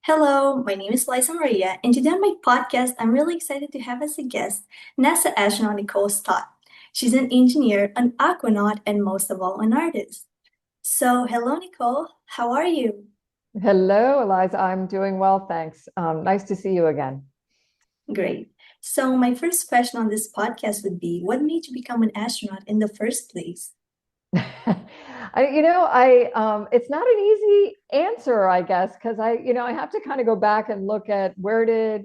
Hello, my name is Eliza Maria, and today on my podcast, I'm really excited to have as a guest NASA astronaut Nicole Stott. She's an engineer, an aquanaut, and most of all, an artist. So, hello, Nicole. How are you? Hello, Eliza. I'm doing well, thanks. Nice to see you again. Great. So, my first question on this podcast would be, what made you become an astronaut in the first place? It's not an easy answer, I guess, because I have to kind of go back and look at where did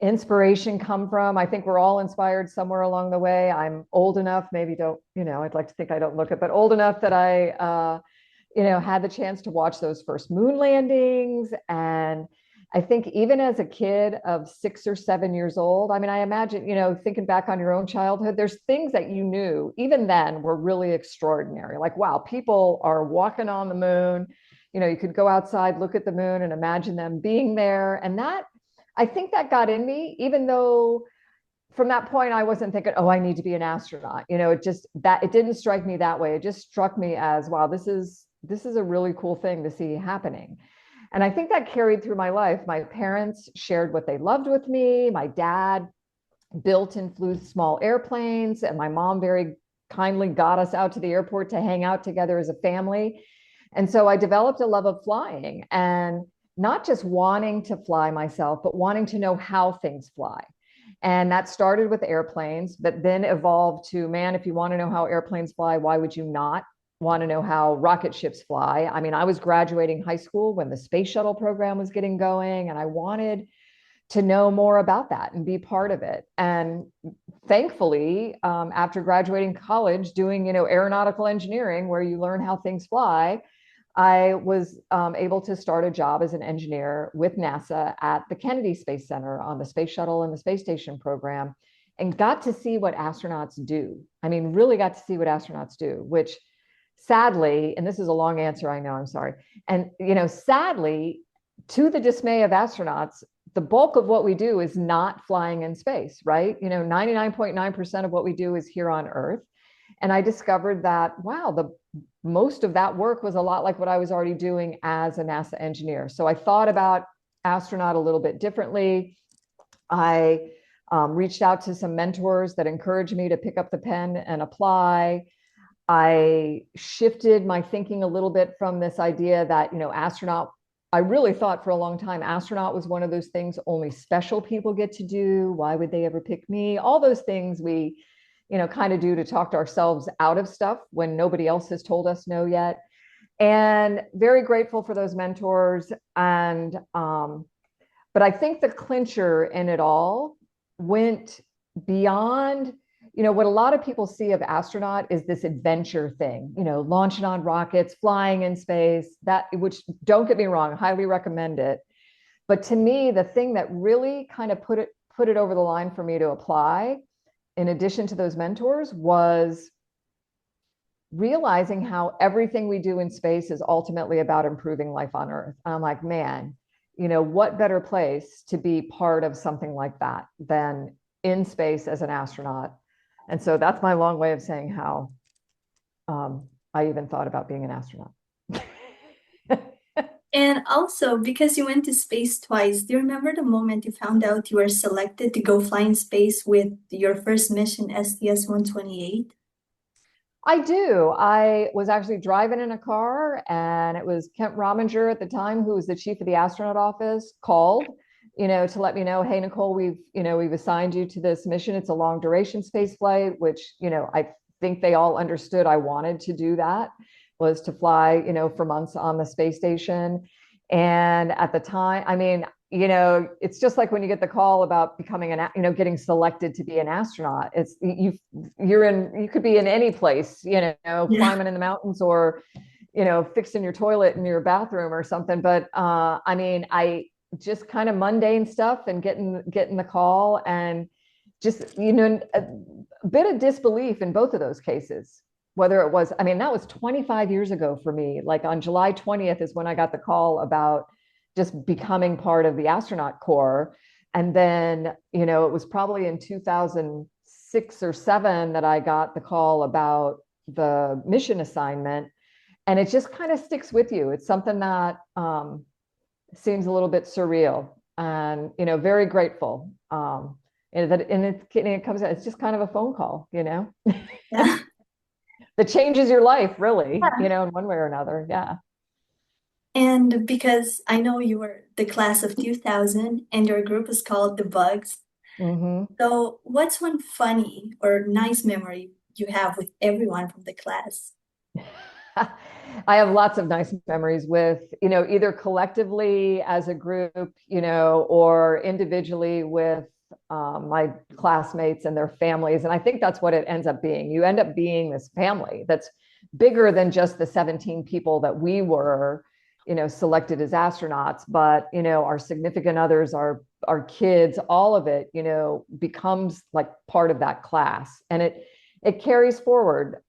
inspiration come from. I think we're all inspired somewhere along the way. I'm old enough, maybe don't, I'd like to think I don't look it, but old enough that I had the chance to watch those first moon landings. And I think even as a kid of 6 or 7 years old, I mean, I imagine, thinking back on your own childhood, there's things that you knew even then were really extraordinary. Like, wow, people are walking on the moon. You could go outside, look at the moon, and imagine them being there. And I think that got in me, even though from that point I wasn't thinking, oh, I need to be an astronaut. It didn't strike me that way. It just struck me as, wow, this is a really cool thing to see happening. And I think that carried through my life. My parents shared what they loved with me. My dad built and flew small airplanes, and my mom very kindly got us out to the airport to hang out together as a family. And so I developed a love of flying, and not just wanting to fly myself, but wanting to know how things fly. And that started with airplanes, but then evolved to, man, if you want to know how airplanes fly, why would you not want to know how rocket ships fly? I mean, I was graduating high school when the space shuttle program was getting going, and I wanted to know more about that and be part of it. And thankfully, after graduating college, doing aeronautical engineering, where you learn how things fly, I was able to start a job as an engineer with NASA at the Kennedy Space Center on the space shuttle and the space station program, and got to see what astronauts do. I mean, really got to see what astronauts do, which sadly, and this is a long answer, I know, I'm sorry. And, sadly, to the dismay of astronauts, the bulk of what we do is not flying in space, right? 99.9% of what we do is here on Earth. And I discovered that, wow, the most of that work was a lot like what I was already doing as a NASA engineer. So I thought about astronaut a little bit differently. I reached out to some mentors that encouraged me to pick up the pen and apply. I shifted my thinking a little bit from this idea that, astronaut, I really thought for a long time, astronaut was one of those things only special people get to do. Why would they ever pick me? All those things we, kind of do to talk to ourselves out of stuff when nobody else has told us no yet. And very grateful for those mentors. But I think the clincher in it all went beyond, what a lot of people see of astronaut is this adventure thing, launching on rockets, flying in space, which, don't get me wrong, highly recommend it. But to me, the thing that really kind of put it over the line for me to apply, in addition to those mentors, was realizing how everything we do in space is ultimately about improving life on Earth. And I'm like, man, what better place to be part of something like that than in space as an astronaut? And so that's my long way of saying how I even thought about being an astronaut. And also, because you went to space twice, do you remember the moment you found out you were selected to go fly in space with your first mission, STS-128? I do. I was actually driving in a car, and it was Kent Rominger at the time, who was the chief of the astronaut office, called, to let me know, hey, Nicole, we've assigned you to this mission. It's a long duration space flight, which, I think they all understood I wanted to do that, was to fly, for months on the space station. And at the time, I mean, it's just like when you get the call about becoming getting selected to be an astronaut. It's you could be in any place, Yeah. climbing in the mountains, or, fixing your toilet in your bathroom or something. But I mean, I just kind of mundane stuff, and getting the call, and just, a bit of disbelief in both of those cases. Whether it was, I mean, that was 25 years ago for me. Like on July 20th is when I got the call about just becoming part of the astronaut corps. And then, it was probably in 2006 or seven that I got the call about the mission assignment. And it just kind of sticks with you. It's something that, seems a little bit surreal and, very grateful. And it comes out, it's just kind of a phone call, Yeah. that changes your life really, Yeah. in one way or another. Yeah. And because I know you were the class of 2000 and your group is called the Bugs, Hmm. so what's one funny or nice memory you have with everyone from the class? I have lots of nice memories with, either collectively as a group, or individually with my classmates and their families. And I think that's what it ends up being. You end up being this family that's bigger than just the 17 people that we were, selected as astronauts, but, our significant others, our kids, all of it, becomes like part of that class. And it carries forward.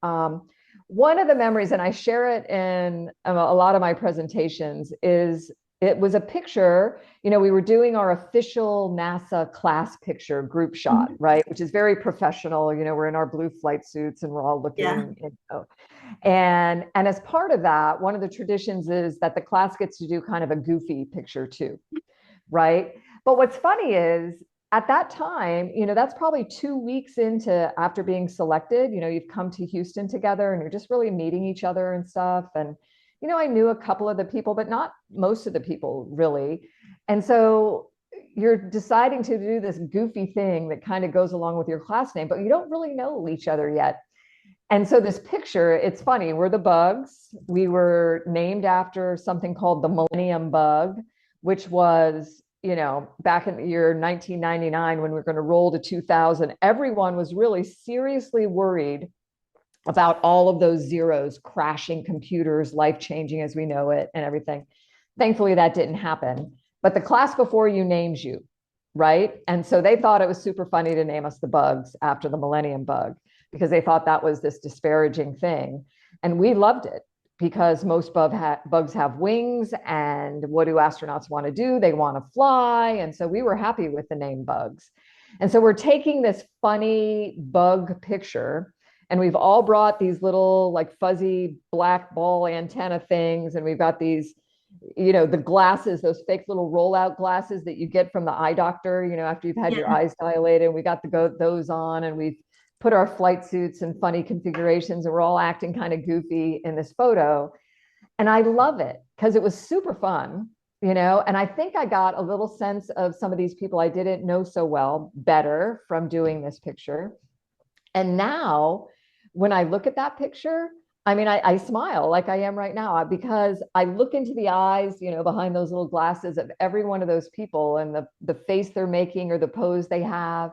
One of the memories, and I share it in a lot of my presentations, is it was a picture. We were doing our official NASA class picture group shot, Mhm. right? Which is very professional. We're in our blue flight suits and we're all Yeah. looking, and as part of that, one of the traditions is that the class gets to do kind of a goofy picture too, right? But what's funny is at that time, that's probably 2 weeks into after being selected, you've come to Houston together and you're just really meeting each other and stuff. And, I knew a couple of the people, but not most of the people really. And so you're deciding to do this goofy thing that kind of goes along with your class name, but you don't really know each other yet. And so this picture, it's funny, we're the bugs. We were named after something called the Millennium Bug, which was, back in the year 1999 when we were going to roll to 2000, everyone was really seriously worried about all of those zeros, crashing computers, life changing as we know it, and everything. Thankfully, that didn't happen. But the class before you names you, right? And so they thought it was super funny to name us the bugs after the Millennium Bug because they thought that was this disparaging thing. And we loved it because most bugs have wings. And what do astronauts want to do? They want to fly. And so we were happy with the name bugs. And so we're taking this funny bug picture and we've all brought these little like fuzzy black ball antenna things. And we've got these, the glasses, those fake little rollout glasses that you get from the eye doctor, after you've had your Yeah. eyes dilated. We got to go those on and we've put our flight suits in funny configurations and we're all acting kind of goofy in this photo. And I love it because it was super fun, and I think I got a little sense of some of these people I didn't know so well better from doing this picture. And now when I look at that picture, I mean, I smile like I am right now because I look into the eyes, behind those little glasses of every one of those people and the face they're making or the pose they have.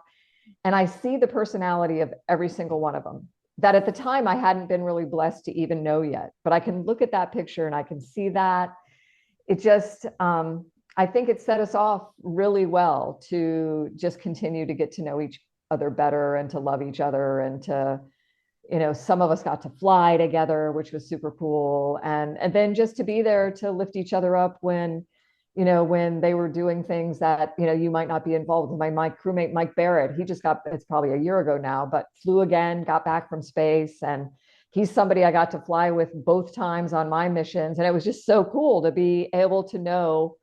And I see the personality of every single one of them that at the time I hadn't been really blessed to even know yet. But I can look at that picture and I can see that. It just, I think it set us off really well to just continue to get to know each other better and to love each other and to, some of us got to fly together, which was super cool. And then just to be there to lift each other up when they were doing things that, you might not be involved with. My crewmate, Mike Barrett, he just got, it's probably a year ago now, but flew again, got back from space. And he's somebody I got to fly with both times on my missions. And it was just so cool to be able to know,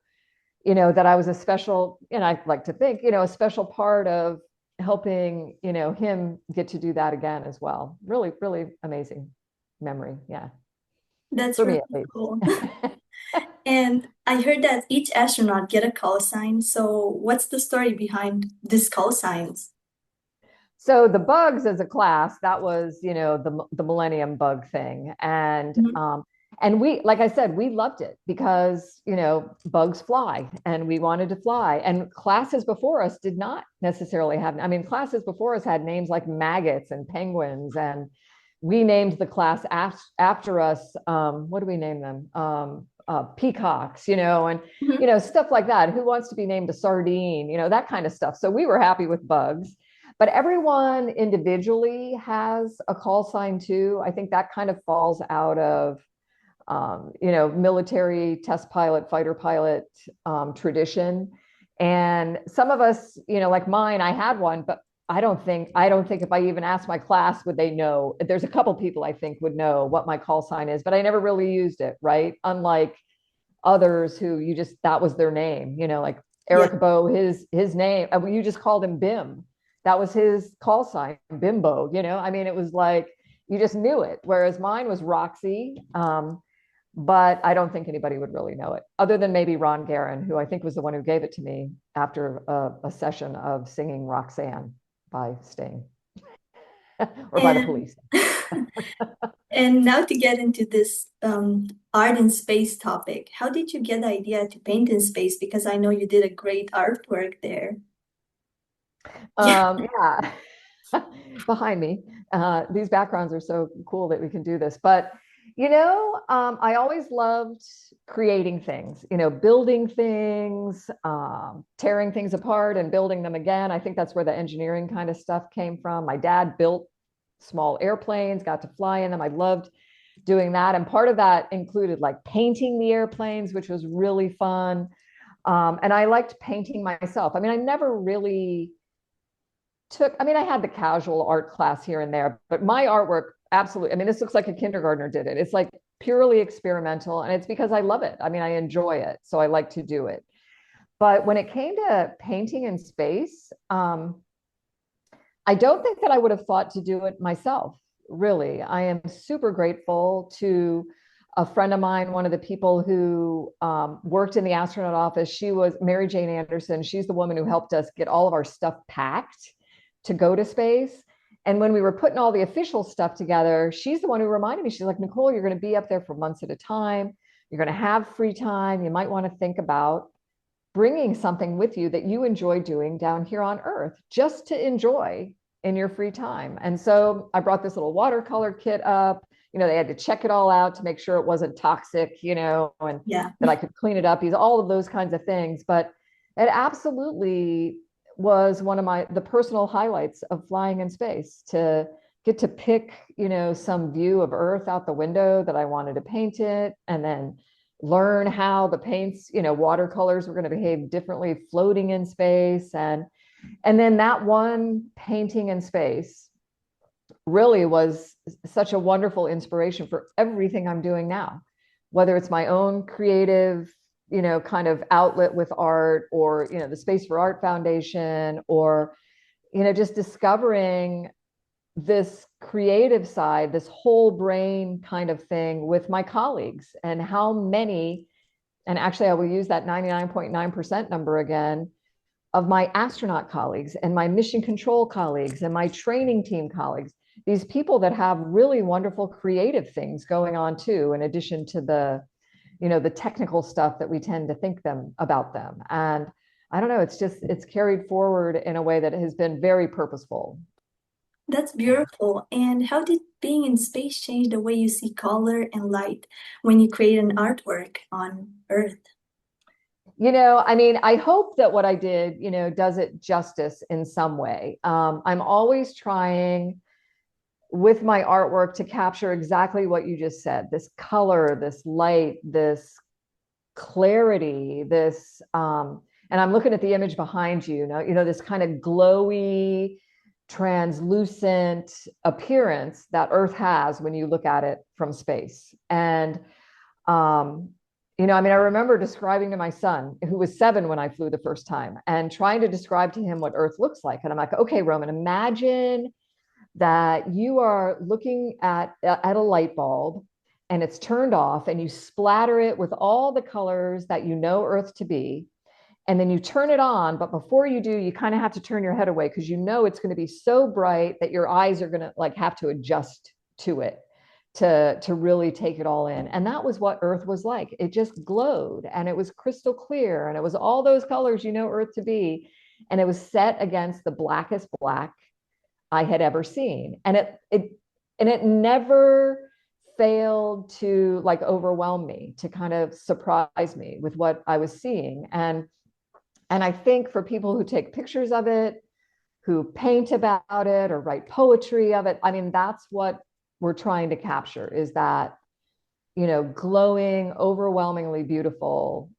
that I was a special, and I like to think, a special part of helping, him get to do that again as well. Really, really amazing memory. Yeah. That's For me really at least. cool. And I heard that each astronaut get a call sign. So what's the story behind this call signs? So the bugs as a class, that was, the Millennium Bug thing. Mhm. And we, like I said, we loved it because, bugs fly and we wanted to fly. And classes before us did not necessarily have, I mean, classes before us had names like maggots and penguins. And we named the class after us. What do we name them? Peacocks, and, Mhm. stuff like that. Who wants to be named a sardine, that kind of stuff. So we were happy with bugs. But everyone individually has a call sign too. I think that kind of falls out of, military test pilot, fighter pilot tradition. And some of us, like mine, I had one, but I don't think if I even asked my class, would they know? There's a couple people I think would know what my call sign is, but I never really used it, right? Unlike others who you just, that was their name, like Yeah. Eric Bo, his name, you just called him Bim. That was his call sign, Bimbo, I mean, it was like, you just knew it. Whereas mine was Roxy. But I don't think anybody would really know it, other than maybe Ron Guerin, who I think was the one who gave it to me after a session of singing Roxanne by Sting or by the And Police. and now to get into this art and space topic, how did you get the idea to paint in space? Because I know you did a great artwork there. Yeah. Yeah, behind me. These backgrounds are so cool that we can do this. But, I always loved creating things, building things, tearing things apart and building them again. I think that's where the engineering kind of stuff came from. My dad built small airplanes, got to fly in them. I loved doing that. And part of that included like painting the airplanes, which was really fun. And I liked painting myself. I mean, I never really I mean, I had the casual art class here and there, but my artwork, absolutely. I mean, this looks like a kindergartner did it. It's like purely experimental, and it's because I love it. I mean, I enjoy it, so I like to do it. But when it came to painting in space, I don't think that I would have thought to do it myself, really. I am super grateful to a friend of mine, one of the people who worked in the astronaut office. She was Mary Jane Anderson. She's the woman who helped us get all of our stuff packed to go to space. And when we were putting all the official stuff together, she's the one who reminded me, she's like, Nicole, you're going to be up there for months at a time. You're going to have free time. You might want to think about bringing something with you that you enjoy doing down here on Earth, just to enjoy in your free time. And so I brought this little watercolor kit up. They had to check it all out to make sure it wasn't toxic, and Yeah. that I could clean it up, all of those kinds of things. But it absolutely was one of the personal highlights of flying in space, to get to pick, some view of Earth out the window that I wanted to paint it, and then learn how the paints, watercolors were going to behave differently floating in space. And then that one painting in space really was such a wonderful inspiration for everything I'm doing now, whether it's my own creative, kind of outlet with art, or, the Space for Art Foundation, or, just discovering this creative side, this whole brain kind of thing with my colleagues, and how many, and actually I will use that 99.9% number again, of my astronaut colleagues and my mission control colleagues and my training team colleagues, these people that have really wonderful creative things going on too, in addition to the technical stuff that we tend to think about them. And I don't know, it's carried forward in a way that has been very purposeful. That's beautiful. And how did being in space change the way you see color and light when you create an artwork on Earth? I mean, I hope that what I did, does it justice in some way. I'm always trying with my artwork to capture exactly what you just said, this color, this light, this clarity, and I'm looking at the image behind you, this kind of glowy, translucent appearance that Earth has when you look at it from space. And I mean, I remember describing to my son, who was 7 when I flew the first time, and trying to describe to him what Earth looks like. And I'm like, okay, Roman, imagine that you are looking at a light bulb, and it's turned off, and you splatter it with all the colors that you know Earth to be. And then you turn it on, but before you do, you kind of have to turn your head away, because it's going to be so bright that your eyes are going to like have to adjust to it to really take it all in. And that was what Earth was like. It just glowed, and it was crystal clear, and it was all those colors you know Earth to be. And it was set against the blackest black I had ever seen. And it never failed to like overwhelm me, to kind of surprise me with what I was seeing. And I think for people who take pictures of it, who paint about it, or write poetry of it, I mean, that's what we're trying to capture, is that, glowing, overwhelmingly beautiful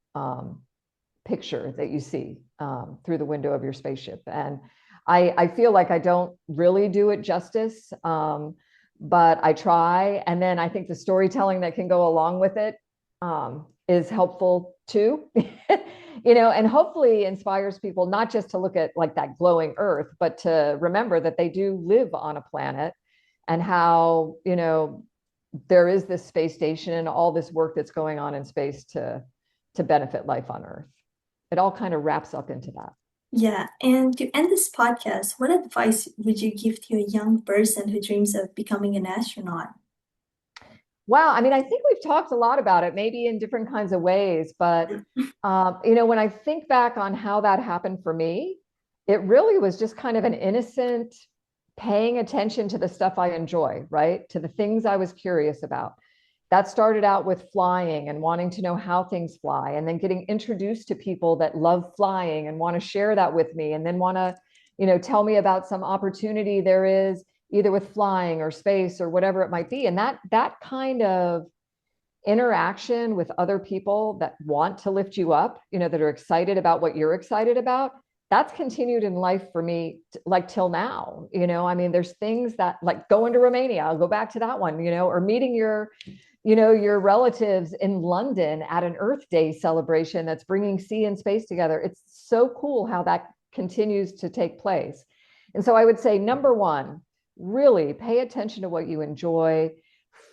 picture that you see through the window of your spaceship. And I feel like I don't really do it justice, but I try. And then I think the storytelling that can go along with it is helpful too. And hopefully inspires people not just to look at like that glowing earth, but to remember that they do live on a planet, and how, there is this space station and all this work that's going on in space to benefit life on earth. It all kind of wraps up into that. Yeah, and to end this podcast, what advice would you give to a young person who dreams of becoming an astronaut? Wow. I mean, I think we've talked a lot about it, maybe in different kinds of ways, but when I think back on how that happened for me, it really was just kind of an innocent paying attention to the stuff I enjoy, right? To the things I was curious about. That started out with flying and wanting to know how things fly, and then getting introduced to people that love flying and want to share that with me, and then want to, tell me about some opportunity there is either with flying or space or whatever it might be. And that kind of interaction with other people that want to lift you up, that are excited about what you're excited about, that's continued in life for me, like till now. I mean, there's things that, like going to Romania, I'll go back to that one, or meeting your relatives in London at an Earth Day celebration that's bringing sea and space together. It's so cool how that continues to take place. And so I would say, number one, really pay attention to what you enjoy.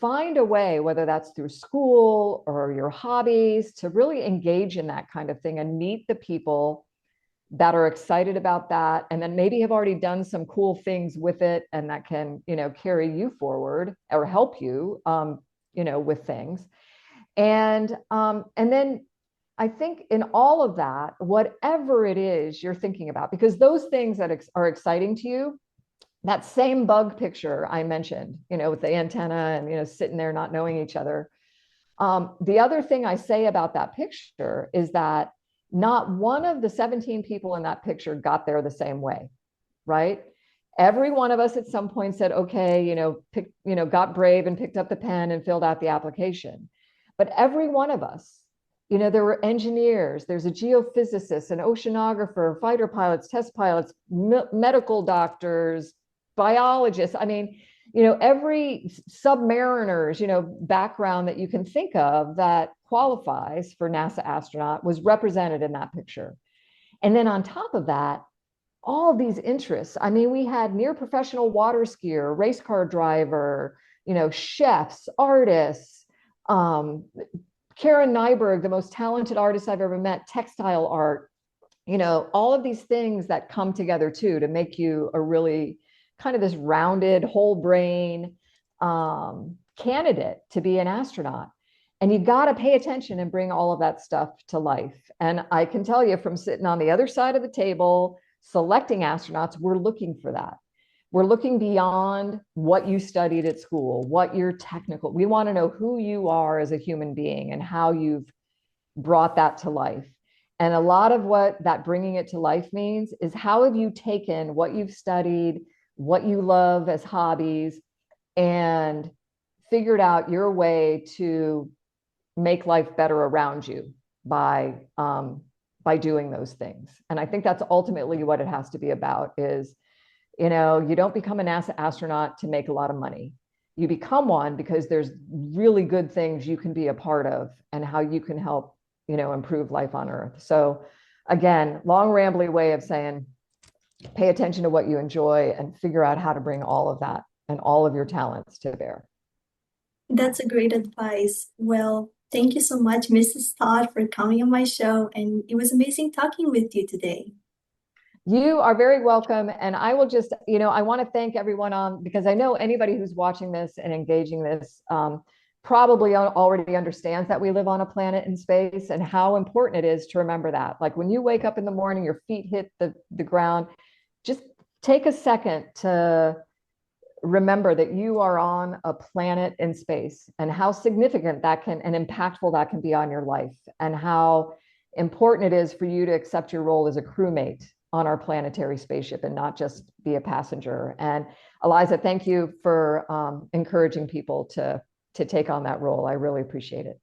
Find a way, whether that's through school or your hobbies, to really engage in that kind of thing and meet the people that are excited about that, and then maybe have already done some cool things with it, and that can, carry you forward or help you, with things. And then I think in all of that, whatever it is you're thinking about, because those things that are exciting to you, that same bug picture I mentioned, with the antenna and, sitting there not knowing each other. The other thing I say about that picture is that not one of the 17 people in that picture got there the same way, right? Every one of us at some point said, okay, got brave and picked up the pen and filled out the application. But every one of us, there were engineers, there's a geophysicist, an oceanographer, fighter pilots, test pilots, medical doctors, biologists. I mean, every submariners, background that you can think of that qualifies for NASA astronaut was represented in that picture. And then on top of that, all of these interests. I mean, we had near professional water skier, race car driver, chefs, artists, Karen Nyberg, the most talented artist I've ever met, textile art, all of these things that come together too to make you a really kind of this rounded whole brain candidate to be an astronaut. And you got to pay attention and bring all of that stuff to life. And I can tell you, from sitting on the other side of the table, selecting astronauts, we're looking for that. We're looking beyond what you studied at school, what you're technical. We want to know who you are as a human being and how you've brought that to life. And a lot of what that bringing it to life means is, how have you taken what you've studied, what you love as hobbies, and figured out your way to make life better around you by doing those things. And I think that's ultimately what it has to be about is, you don't become a NASA astronaut to make a lot of money. You become one because there's really good things you can be a part of, and how you can help, improve life on Earth. So again, long rambly way of saying, pay attention to what you enjoy and figure out how to bring all of that and all of your talents to bear. That's a great advice. Well, thank you so much, Mrs. Todd, for coming on my show, and it was amazing talking with you today. You are very welcome. And I will just, I want to thank everyone because I know anybody who's watching this and engaging this probably already understands that we live on a planet in space, and how important it is to remember that. Like when you wake up in the morning, your feet hit the ground, just take a second to remember that you are on a planet in space, and how significant that can and impactful that can be on your life, and how important it is for you to accept your role as a crewmate on our planetary spaceship and not just be a passenger. And Eliza, thank you for encouraging people to take on that role. I really appreciate it.